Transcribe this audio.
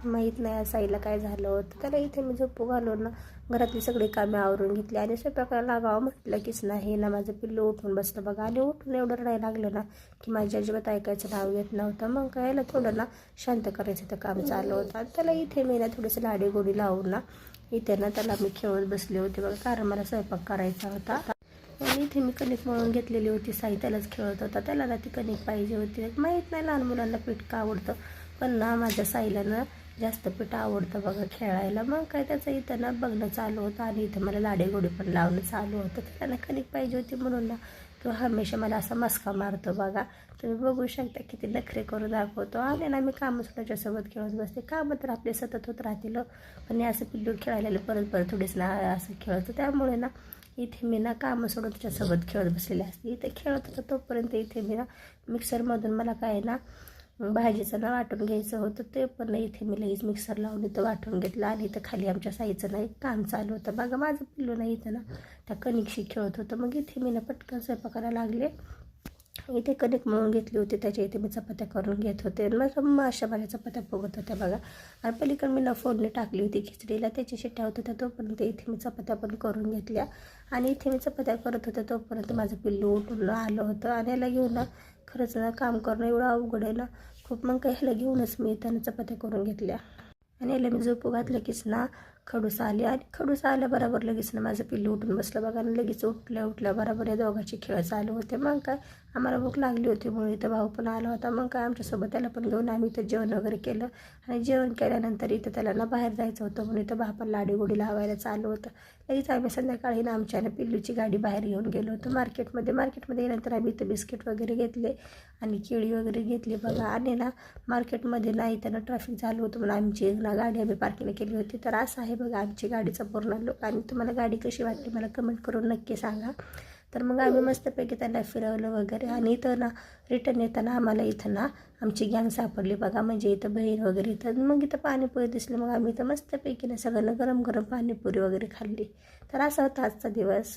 माहीत नाही साईला काय झालं होतं. त्याला इथे मी झोपू घालून ना घरातली सगळी कामे आवरून घेतली आणि स्वयंपाकाला लागावं म्हटलं कीच नाही ना माझं पिल्लू उठून बसलं बघा. आणि उठून एवढं रडायला लागलं ना की माझ्या अजिबात ऐकायचं नाव येत नव्हतं. मग काय याला थोडं ना शांत करायचं तर काम चालू होतं. आणि त्याला इथे मी ना थोडंसं लाडीगोडी लावून ना इथे ना त्याला मी खेळत बसले होते बघा, कारण मला स्वयंपाक करायचा होता. आणि इथे मी कणिक मळून घेतलेली होती. साई त्यालाच खेळत होता. त्याला ना ती कणिक पाहिजे होती. माहीत नाही लहान मुलांना पीठ का आवडतं, पण ना माझ्या साईला ना जास्त पीठ आवडतं बघा खेळायला. मग काय त्याचं इथं ना बघणं चालू होतं आणि इथं मला लाडेगोडी पण लावणं चालू होतं. त्याला कणिक पाहिजे होती म्हणून ना तो हमेशा मला असा मस्का मारतो बघा. तुम्ही बघू शकता किती नखरे करून दाखवतो. आणि ना मी कामं त्याच्यासोबत खेळत बसते. कामं तर आपले सतत होत राहतील, पण असं पिल्लू खेळायला परत परत थोडीच ना असं खेळतो. त्यामुळे ना इथे मी ना कामं सोडून त्याच्यासोबत खेळत बसलेले असते. इथे खेळत होतं तोपर्यंत इथे मी ना मिक्सरमधून मला काय ना भाजीचं ना वाटून घ्यायचं होतं. ते पण इथे मी लगेच मिक्सर लावून इथं वाटून घेतलं. आणि इथं खाली आमच्या साईचं ना एक काम चालू होतं बघा. माझं पिल्लू नाही इथं ना त्या कणिकशी खेळत होतं. मग इथे मी ना पटकन स्वयंपाकाला लागले. इथे कणिक मळून घेतली होती, त्याच्या इथे मी चपात्या करून घेत होते. मग अशा माझ्या चपात्या फुगत होत्या बघा. आणि पलीकडे मी ना फोडणी टाकली होती खिचडीला, त्याची शिट्ट्या होत होत्या. तोपर्यंत इथे मी चपात्या पण करून घेतल्या. आणि इथे मी चपात्या करत होते तोपर्यंत माझं पिल्लू उठून आलं होतं. आणि याला घेऊन ना खरंच ना काम करणं एवढं अवघड आहे ना खूप. मग काय ह्याला घेऊनच मी त्यानं चपात्या करून घेतल्या. आणि याला मी झोपू घातलं कीच ना खडूस आले. आणि खडूस आल्याबरोबर लगेच ना माझं पिल्लू उठून बसलं बघा. आणि लगेच उठल्या बरोबर या दोघांचे खेळ चालू होते. मग काय आम्हाला भूक लागली होती म्हणून इथं भाऊ पण आला होता. मग काय आमच्यासोबत त्याला पण घेऊन आम्ही इथं जेवण वगैरे केलं. आणि जेवण केल्यानंतर इथं त्याला ना बाहेर जायचं होतं म्हणून इथं बापाला लाडीगोडी लावायला चालू होतं. लगेच आम्ही संध्याकाळी ना आमच्या ना पिल्लूची गाडी बाहेर घेऊन गेलो होतो मार्केटमध्ये गेल्यानंतर आम्ही इथं बिस्किट वगैरे घेतले आणि केळी वगैरे घेतली बघा. आणि ना मार्केटमध्ये ना इथं ट्रॅफिक झालं होतं म्हणून आमची ना गाडी आम्ही पार्किंग केली होती. तर असं आहे बघा आमची गाडीचा पूर्ण लुक. आणि तुम्हाला गाडी कशी वाटली मला कमेंट करून नक्की सांगा. तर मग आम्ही मस्तपैकी त्यांना फिरवलं वगैरे. आणि इथं ना रिटर्न येताना आम्हाला इथं ना आमची गँग सापडली बघा. म्हणजे इथं बहीण वगैरे इथं. मग इथं पाणीपुरी दिसली. मग आम्ही इथं मस्तपैकी ना सगळ्यांना गरम गरम पाणीपुरी वगैरे खाल्ली. तर असा होता आजचा दिवस.